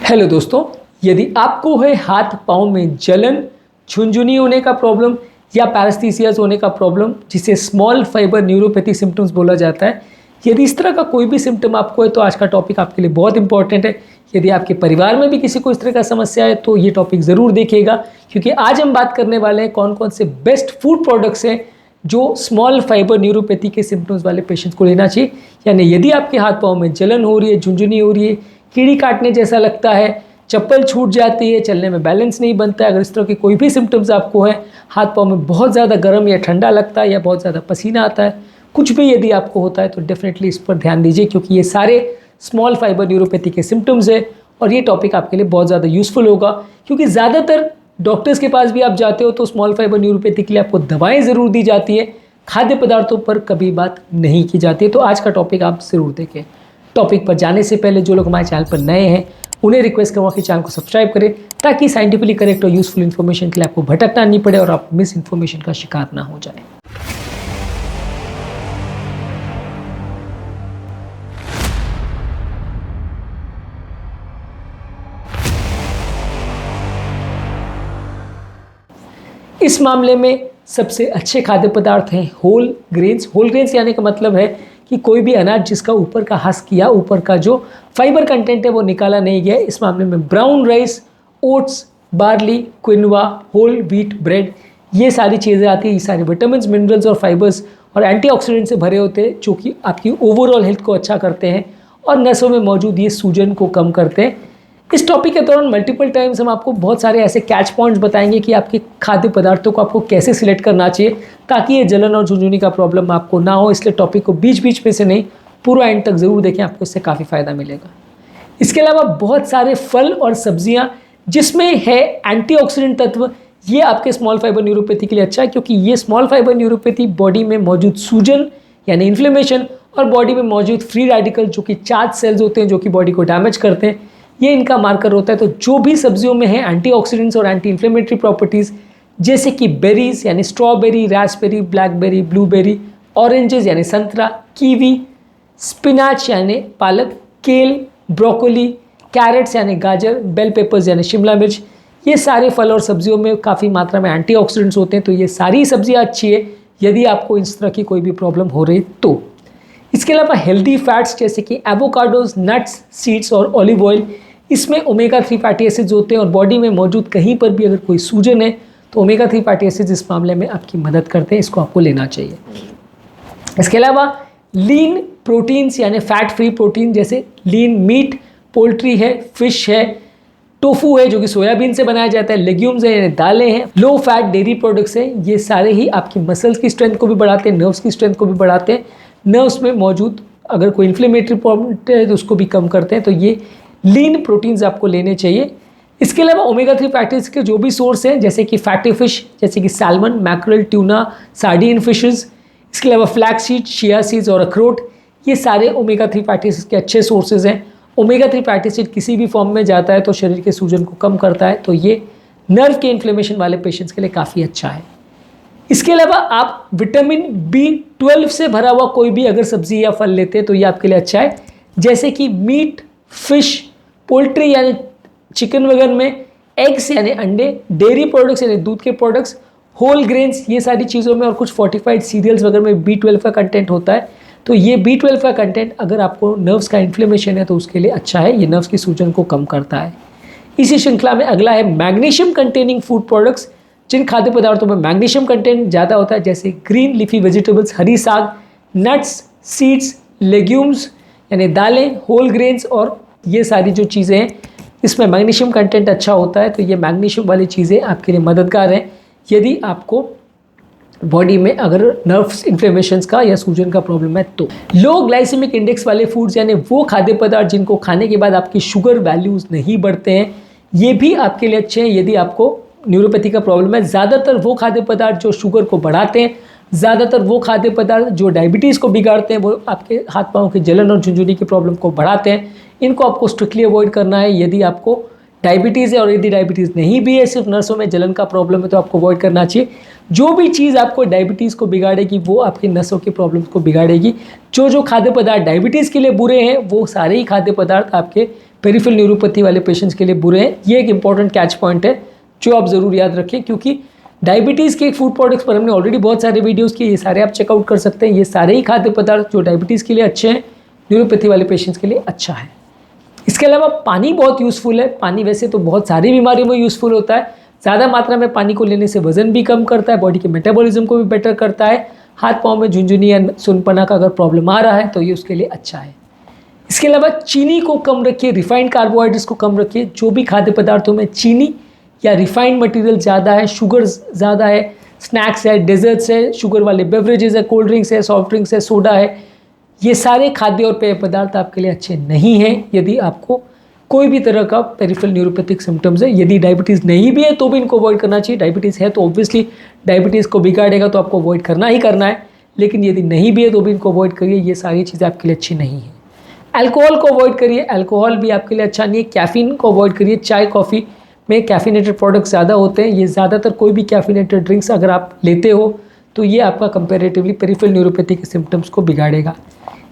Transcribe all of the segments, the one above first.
Hello दोस्तों, यदि आपको है हाथ पाँव में जलन, झुनझुनी होने का प्रॉब्लम या पैरास्थीसियाज होने का प्रॉब्लम, जिसे स्मॉल फाइबर न्यूरोपैथी सिम्टम्स बोला जाता है, यदि इस तरह का कोई भी सिम्टम आपको है तो आज का टॉपिक आपके लिए बहुत इंपॉर्टेंट है। यदि आपके परिवार में भी किसी को इस तरह का समस्या है तो ये टॉपिक ज़रूर देखिएगा, क्योंकि आज हम बात करने वाले हैं कौन कौन से बेस्ट फूड प्रोडक्ट्स हैं जो स्मॉल फाइबर न्यूरोपैथी के सिम्टम्स वाले पेशेंट्स को लेना चाहिए। यानी यदि आपके हाथ पाँव में जलन हो रही है, झुनझुनी हो रही है, कीड़ी काटने जैसा लगता है, चप्पल छूट जाती है, चलने में बैलेंस नहीं बनता है, अगर इस तरह के कोई भी सिम्टम्स आपको हैं, हाथ पाँव में बहुत ज़्यादा गर्म या ठंडा लगता है या बहुत ज़्यादा पसीना आता है, कुछ भी यदि आपको होता है तो डेफिनेटली इस पर ध्यान दीजिए, क्योंकि ये सारे स्मॉल फाइबर न्यूरोपैथी के सिम्टम्स है और ये टॉपिक आपके लिए बहुत ज़्यादा यूज़फुल होगा। क्योंकि ज़्यादातर डॉक्टर्स के पास भी आप जाते हो तो स्मॉल फाइबर न्यूरोपैथी के लिए आपको दवाएँ ज़रूर दी जाती है, खाद्य पदार्थों पर कभी बात नहीं की जाती है। तो आज का टॉपिक आप ज़रूर देखें। टॉपिक पर जाने से पहले जो लोग हमारे चैनल पर नए हैं उन्हें रिक्वेस्ट करूँगा कि चैनल को सब्सक्राइब करें, ताकि साइंटिफिकली करेक्ट और यूजफुल इन्फॉर्मेशन के लिए आपको भटकना नहीं पड़े और आप मिस इन्फॉर्मेशन का शिकार ना हो जाए। इस मामले में सबसे अच्छे खाद्य पदार्थ हैं होल ग्रेन्स। होल ग्रेन्स यानी का मतलब है कि कोई भी अनाज जिसका ऊपर का हस्क या ऊपर का जो फाइबर कंटेंट है वो निकाला नहीं गया। इस मामले में brown rice, oats, barley, quinoa, whole wheat bread, ये सारी चीज़ें आती हैं। ये सारे विटामिन्स, मिनरल्स और फाइबर्स और एंटीऑक्सीडेंट से भरे होते हैं, जो कि आपकी ओवरऑल हेल्थ को अच्छा करते हैं और नसों में मौजूद ये सूजन को कम करते हैं। इस टॉपिक के दौरान मल्टीपल टाइम्स हम आपको बहुत सारे ऐसे कैच पॉइंट्स बताएंगे कि आपके खाद्य पदार्थों को आपको कैसे सिलेक्ट करना चाहिए, ताकि ये जलन और झुनझुनी का प्रॉब्लम आपको ना हो। इसलिए टॉपिक को बीच बीच में से नहीं, पूरा एंड तक ज़रूर देखें, आपको इससे काफ़ी फ़ायदा मिलेगा। इसके अलावा बहुत सारे फल और सब्जियां जिसमें है एंटीऑक्सीडेंट तत्व, ये आपके स्मॉल फाइबर न्यूरोपैथी के लिए अच्छा है, क्योंकि ये स्मॉल फाइबर न्यूरोपैथी बॉडी में मौजूद सूजन यानी इन्फ्लेमेशन और बॉडी में मौजूद फ्री रेडिकल जो कि चार्ज सेल्स होते हैं जो कि बॉडी को डैमेज करते हैं, ये इनका मार्कर होता है। तो जो भी सब्जियों में है एंटीऑक्सीडेंट्स और एंटी इन्फ्लेमेटरी प्रॉपर्टीज़, जैसे कि बेरीज यानी strawberry, Raspberry, blackberry, blueberry, oranges यानी संतरा, कीवी, स्पिनाच यानी पालक, केल, ब्रोकोली, कैरेट्स यानी गाजर, बेल पेपर्स यानी शिमला मिर्च, ये सारे फल और सब्जियों में काफ़ी मात्रा में एंटीऑक्सीडेंट्स होते हैं। तो ये सारी सब्जियां अच्छी है यदि आपको इस तरह की कोई भी प्रॉब्लम हो रही तो। इसके अलावा हेल्दी फैट्स जैसे कि एवोकाडोज, नट्स, सीड्स और ऑलिव ऑयल, इसमें ओमेगा 3 फैटी एसिड्स होते हैं और बॉडी में मौजूद कहीं पर भी अगर कोई सूजन है तो ओमेगा 3 फैटी एसिड्स इस मामले में आपकी मदद करते हैं, इसको आपको लेना चाहिए। इसके अलावा लीन प्रोटीन्स यानी फैट फ्री प्रोटीन, जैसे लीन मीट, पोल्ट्री है, फिश है, टोफू है जो कि सोयाबीन से बनाया जाता है, लेग्यूम्स है यानी दालें हैं, लो फैट डेयरी प्रोडक्ट्स हैं, ये सारे ही आपकी मसल्स की स्ट्रेंथ को भी बढ़ाते हैं, नर्व्स की स्ट्रेंथ को भी बढ़ाते हैं, नर्व्स में मौजूद अगर कोई इन्फ्लेमेटरी प्रॉब्लम है तो उसको भी कम करते हैं। तो ये लीन प्रोटीन्स आपको लेने चाहिए। इसके अलावा ओमेगा 3 फैटी एसिड्स के जो भी सोर्स हैं, जैसे कि फैटी फिश जैसे कि salmon, mackerel, tuna, sardine fishes, इसके अलावा फ्लैक्स सीड, चिया सीड्स और अखरोट, ये सारे ओमेगा 3 फैटी एसिड्स के अच्छे सोर्सेज हैं। ओमेगा 3 फैटी एसिड किसी भी फॉर्म में जाता है तो शरीर के सूजन को कम करता है, तो ये नर्व के इन्फ्लेमेशन वाले पेशेंट्स के लिए काफ़ी अच्छा है। इसके अलावा आप विटामिन B12 से भरा हुआ कोई भी अगर सब्जी या फल लेते हैं तो ये आपके लिए अच्छा है, जैसे कि मीट, फिश, पोल्ट्री यानी चिकन वगैरह में, एग्स यानी अंडे, डेयरी प्रोडक्ट्स यानी दूध के प्रोडक्ट्स, होल ग्रेन्स, ये सारी चीज़ों में और कुछ फोर्टिफाइड सीरियल्स वगैरह में B12 का कंटेंट होता है। तो ये B12 का कंटेंट अगर आपको नर्व्स का इन्फ्लेमेशन है तो उसके लिए अच्छा है, ये नर्व्स की सूजन को कम करता है। इसी श्रृंखला में अगला है मैग्नीशियम कंटेनिंग फूड प्रोडक्ट्स, जिन खाद्य पदार्थों में मैग्नीशियम कंटेंट ज़्यादा होता है, जैसे ग्रीन लीफी वेजिटेबल्स, हरी साग, नट्स, सीड्स, लेग्यूम्स यानी दालें, होल ग्रेन्स और ये सारी जो चीज़ें हैं इसमें मैग्नीशियम कंटेंट अच्छा होता है। तो ये मैग्नीशियम वाली चीज़ें आपके लिए मददगार हैं यदि आपको बॉडी में अगर नर्व्स इन्फ्लेमेशंस का या सूजन का प्रॉब्लम है तो। लो ग्लाइसेमिक इंडेक्स वाले फूड्स यानी वो खाद्य पदार्थ जिनको खाने के बाद आपकी शुगर वैल्यूज़ नहीं बढ़ते हैं, ये भी आपके लिए अच्छे हैं यदि आपको न्यूरोपैथी का प्रॉब्लम है। ज़्यादातर वो खाद्य पदार्थ जो शुगर को बढ़ाते हैं, ज़्यादातर वो खाद्य पदार्थ जो डायबिटीज़ को बिगाड़ते हैं, वो आपके हाथ पाँव की जलन और झुनझुनी की प्रॉब्लम को बढ़ाते हैं, इनको आपको स्ट्रिक्टली अवॉइड करना है। यदि आपको डायबिटीज़ है और यदि डायबिटीज़ नहीं भी है, सिर्फ नसों में जलन का प्रॉब्लम है, तो आपको अवॉइड करना चाहिए। जो भी चीज़ आपको डायबिटीज़ को बिगाड़ेगी वो आपकी नसों की प्रॉब्लम्स को बिगाड़ेगी। जो खाद्य पदार्थ डायबिटीज़ के लिए बुरे हैं वो सारे ही खाद्य पदार्थ आपके पेरिफेरल न्यूरोपैथी वाले पेशेंट्स के लिए बुरे हैं। ये एक इंपॉर्टेंट कैच पॉइंट है जो आप ज़रूर याद रखें, क्योंकि डायबिटीज़ के फूड प्रोडक्ट्स पर हमने ऑलरेडी बहुत सारे वीडियोस किए, ये सारे आप चेकआउट कर सकते हैं। ये सारे ही खाद्य पदार्थ जो डायबिटीज़ के लिए अच्छे हैं, न्यूरोपैथी वाले पेशेंट्स के लिए अच्छा है। इसके अलावा पानी बहुत यूज़फुल है। पानी वैसे तो बहुत सारी बीमारियों में यूज़फुल होता है। ज़्यादा मात्रा में पानी को लेने से वजन भी कम करता है, बॉडी के मेटाबॉलिज्म को भी बेटर करता है। हाथ पाँव में झुनझुनी या सुनपना का अगर प्रॉब्लम आ रहा है तो ये उसके लिए अच्छा है। इसके अलावा चीनी को कम रखिए, रिफाइंड कार्बोहाइड्रेट्स को कम रखिए। जो भी खाद्य पदार्थों में चीनी या रिफाइंड मटेरियल ज़्यादा है, शुगर ज़्यादा है, स्नैक्स है, डेजर्ट्स है, शुगर वाले बेवरेजेस है, कोल्ड ड्रिंक्स है, सॉफ्ट ड्रिंक्स है, सोडा है, ये सारे खाद्य और पेय पदार्थ आपके लिए अच्छे नहीं हैं यदि आपको कोई भी तरह का पेरिफेरल न्यूरोपैथिक सिम्टम्स है। यदि डायबिटीज़ नहीं भी है तो भी इनको अवॉइड करना चाहिए। डायबिटीज़ है तो ऑब्वियसली डायबिटीज़ को बिगाड़ेगा तो आपको अवॉइड करना ही करना है, लेकिन यदि नहीं भी है तो भी इनको अवॉइड करिए। ये सारी चीज़ें आपके लिए अच्छी नहीं है। अल्कोहल को अवॉइड करिए, अल्कोहल भी आपके लिए अच्छा नहीं है। कैफ़ीन को अवॉइड करिए। चाय कॉफ़ी में कैफिनेटेड प्रोडक्ट्स ज़्यादा होते हैं। ये ज़्यादातर कोई भी कैफिनेटेड ड्रिंक्स अगर आप लेते हो तो ये आपका कंपैरेटिवली पेरिफेरल न्यूरोपैथी के सिम्टम्स को बिगाड़ेगा।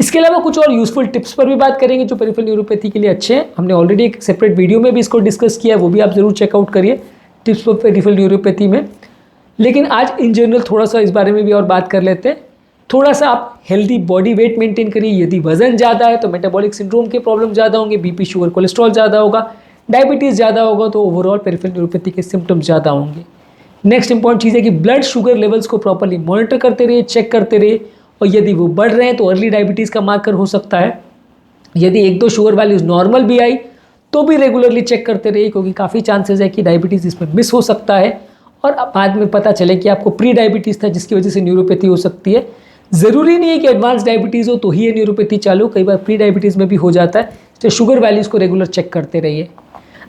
इसके अलावा कुछ और यूज़फुल टिप्स पर भी बात करेंगे जो पेरिफेरल न्यूरोपैथी के लिए अच्छे हैं। हमने ऑलरेडी एक सेपरेट वीडियो में भी इसको डिस्कस किया है, वो भी आप ज़रूर चेकआउट करिए, टिप्स फॉर पेरिफेरल न्यूरोपैथी में। लेकिन आज इन जनरल थोड़ा सा इस बारे में भी और बात कर लेते हैं। थोड़ा सा आप हेल्दी बॉडी वेट मेंटेन करिए। यदि वजन ज़्यादा है तो मेटाबॉलिक सिंड्रोम के प्रॉब्लम ज़्यादा होंगे, बीपी, शुगर, कोलेस्ट्रॉल ज़्यादा होगा, डायबिटीज़ ज़्यादा होगा तो ओवरऑल पेरिफेरल न्यूरोपैथी के सिम्टम्स ज़्यादा होंगे। नेक्स्ट इंपॉर्टेंट चीज़ है कि ब्लड शुगर लेवल्स को प्रॉपर्ली मॉनिटर करते रहिए, चेक करते रहिए, और यदि वो बढ़ रहे हैं तो अर्ली डायबिटीज़ का मार्कर हो सकता है। यदि 1-2 शुगर वैल्यूज़ नॉर्मल भी आई तो भी रेगुलरली चेक करते रहिए, क्योंकि काफ़ी चांसेस है कि डायबिटीज़ इसमें मिस हो सकता है और बाद में पता चले कि आपको प्री डायबिटीज़ था जिसकी वजह से न्यूरोपैथी हो सकती है। ज़रूरी नहीं है कि एडवांस डायबिटीज़ हो तो ही ये न्यूरोपैथी चालू, कई बार प्री डायबिटीज़ में भी हो जाता है। तो शुगर वैल्यूज़ को रेगुलर चेक करते रहिए।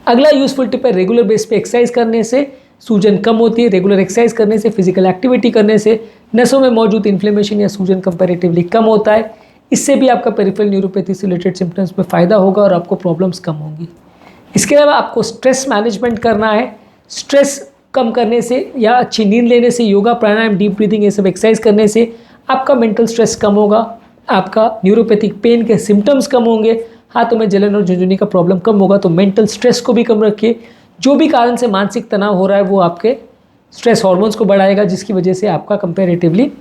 अगला यूज़फुल टिप है, रेगुलर बेस पे एक्सरसाइज करने से सूजन कम होती है। रेगुलर एक्सरसाइज करने से, फिजिकल एक्टिविटी करने से नसों में मौजूद इन्फ्लेमेशन या सूजन कंपैरेटिवली कम होता है। इससे भी आपका पेरिफेरल न्यूरोपैथी से रिलेटेड सिम्टम्स में फ़ायदा होगा और आपको प्रॉब्लम्स कम होंगी। इसके अलावा आपको स्ट्रेस मैनेजमेंट करना है। स्ट्रेस कम करने से या अच्छी नींद लेने से, योगा, प्राणायाम, डीप ब्रीदिंग, ये सब एक्सरसाइज करने से आपका मेंटल स्ट्रेस कम होगा, आपका न्यूरोपैथिक पेन के सिम्टम्स कम होंगे, हाथों में जलन और झुनझुनी का प्रॉब्लम कम होगा। तो मेंटल स्ट्रेस को भी कम रखिए। जो भी कारण से मानसिक तनाव हो रहा है वो आपके स्ट्रेस हार्मोन्स को बढ़ाएगा, जिसकी वजह से आपका कंपैरेटिवली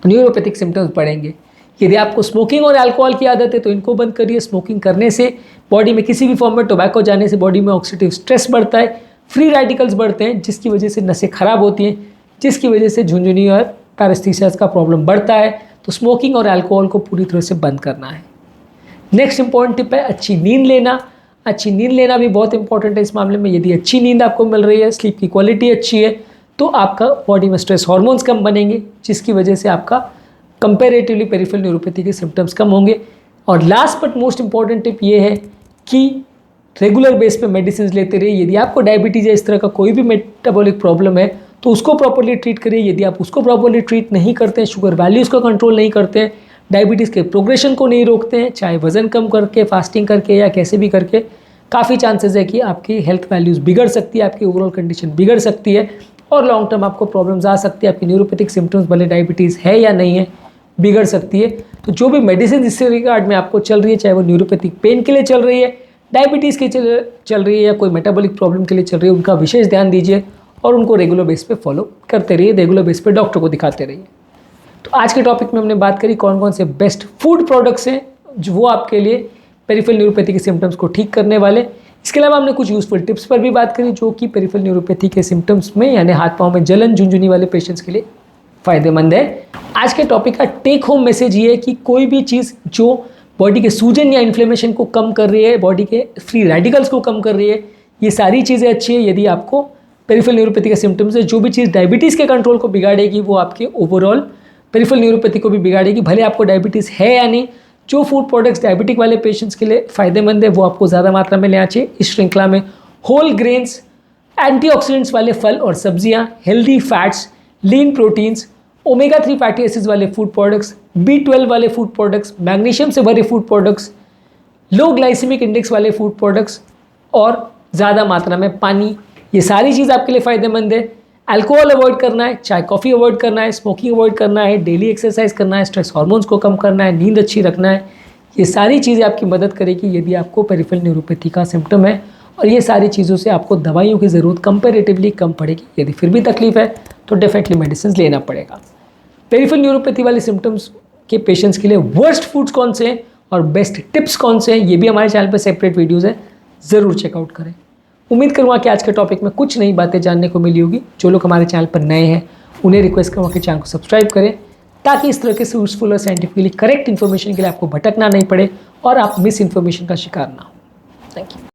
न्यूरोपैथिक सिम्टम्स बढ़ेंगे। यदि आपको स्मोकिंग और अल्कोहल की आदत है तो इनको बंद करिए। स्मोकिंग करने से बॉडी में किसी भी फॉर्म में टोबैको जाने से बॉडी में ऑक्सीडेटिव स्ट्रेस बढ़ता है, फ्री रेडिकल्स बढ़ते हैं, जिसकी वजह से नसें खराब होती हैं, जिसकी वजह से झुनझुनी और पैरेस्थीसिस का प्रॉब्लम बढ़ता है। तो स्मोकिंग और अल्कोहल को पूरी तरह से बंद करना है। नेक्स्ट इंपॉर्टेंट टिप है अच्छी नींद लेना। अच्छी नींद लेना भी बहुत इंपॉर्टेंट है इस मामले में। यदि अच्छी नींद आपको मिल रही है, स्लीप की क्वालिटी अच्छी है, तो आपका बॉडी में स्ट्रेस हार्मोन्स कम बनेंगे, जिसकी वजह से आपका कंपैरेटिवली पेरिफेरल न्यूरोपैथी के सिम्टम्स कम होंगे। और last but most important tip ये है कि रेगुलर बेस पे मेडिसिन लेते रहिए। यदि आपको डायबिटीज़ या इस तरह का कोई भी मेटाबॉलिक प्रॉब्लम है तो उसको प्रॉपर्ली ट्रीट करिए। यदि आप उसको प्रॉपर्ली ट्रीट नहीं करते हैं, शुगर वैल्यूज़ को कंट्रोल नहीं करते हैं, डायबिटीज़ के प्रोग्रेशन को नहीं रोकते हैं, चाहे वज़न कम करके, फास्टिंग करके या कैसे भी करके, काफ़ी चांसेस है कि आपकी हेल्थ वैल्यूज़ बिगड़ सकती है, आपकी ओवरऑल कंडीशन बिगड़ सकती है और लॉन्ग टर्म आपको प्रॉब्लम्स आ सकती है। आपकी न्यूरोपैथिक सिम्टम्स भले डायबिटीज़ है या नहीं है, बिगड़ सकती है। तो जो भी मेडिसिन इस रिगार्ड में आपको चल रही है, चाहे वो न्यूरोपैथिक पेन के लिए चल रही है, डायबिटीज़ के चल रही है या कोई मेटाबॉलिक प्रॉब्लम के लिए चल रही है, उनका विशेष ध्यान दीजिए और उनको रेगुलर बेस पे फॉलो करते रहिए, रेगुलर बेस पे डॉक्टर को दिखाते रहिए। तो आज के टॉपिक में हमने बात करी कौन कौन से बेस्ट फूड प्रोडक्ट्स हैं जो वो आपके लिए पेरिफेरल न्यूरोपैथी के सिम्टम्स को ठीक करने वाले। इसके अलावा हमने कुछ यूज़फुल टिप्स पर भी बात करी जो कि पेरिफेरल न्यूरोपैथी के सिम्टम्स में यानी हाथ पाँव में जलन, झुनझुनी वाले पेशेंट्स के लिए फ़ायदेमंद है। आज के टॉपिक का टेक होम मैसेज ये है कि कोई भी चीज़ जो बॉडी के सूजन या इन्फ्लेमेशन को कम कर रही है, बॉडी के फ्री रेडिकल्स को कम कर रही है, ये सारी चीज़ें अच्छी है। यदि आपको पेरिफेरल न्यूरोपैथी के सिम्टम्स है, जो भी चीज़ डायबिटीज़ के कंट्रोल को बिगाड़ेगी वो आपके ओवरऑल पेरिफेरल न्यूरोपैथी को भी बिगाड़ेगी, भले आपको डायबिटीज़ है या नहीं। जो फूड प्रोडक्ट्स डायबिटिक वाले पेशेंट्स के लिए फ़ायदेमंद है वो आपको ज़्यादा मात्रा में लेना चाहिए। इस श्रृंखला में होल ग्रेन्स, एंटीऑक्सीडेंट्स वाले फल और सब्जियां, हेल्दी फैट्स, लीन प्रोटीन्स, ओमेगा 3 फैटी एसिड्स वाले फूड प्रोडक्ट्स, B12 वाले फूड प्रोडक्ट्स, मैग्नीशियम से भरे फूड प्रोडक्ट्स, लो ग्लाइसेमिक इंडेक्स वाले फूड प्रोडक्ट्स और ज़्यादा मात्रा में पानी, ये सारी चीज़ आपके लिए फ़ायदेमंद है। अल्कोहल अवॉइड करना है, चाय कॉफ़ी अवॉइड करना है, स्मोकिंग अवॉइड करना है, डेली एक्सरसाइज करना है, स्ट्रेस हार्मोन्स को कम करना है, नींद अच्छी रखना है, ये सारी चीज़ें आपकी मदद करेगी यदि आपको पेरिफेरल न्यूरोपैथी का सिम्टम है, और ये सारी चीज़ों से आपको दवाइयों की ज़रूरत कंपैरेटिवली कम पड़ेगी। यदि फिर भी तकलीफ है तो डेफिनेटली मेडिसिन लेना पड़ेगा। पेरिफेरल न्यूरोपैथी वाले सिम्टम्स के पेशेंट्स के लिए वर्स्ट फूड्स कौन से हैं और बेस्ट टिप्स कौन से हैं, ये भी हमारे चैनल पर सेपरेट वीडियोज़ है, ज़रूर चेकआउट करें। उम्मीद करूँगा कि आज के टॉपिक में कुछ नई बातें जानने को मिली होगी। जो लोग हमारे चैनल पर नए हैं उन्हें रिक्वेस्ट करूँगा कि चैनल को सब्सक्राइब करें, ताकि इस तरह के यूजफुल और साइंटिफिकली करेक्ट इन्फॉर्मेशन के लिए आपको भटकना नहीं पड़े और आप मिस इन्फॉर्मेशन का शिकार ना हो। Thank you.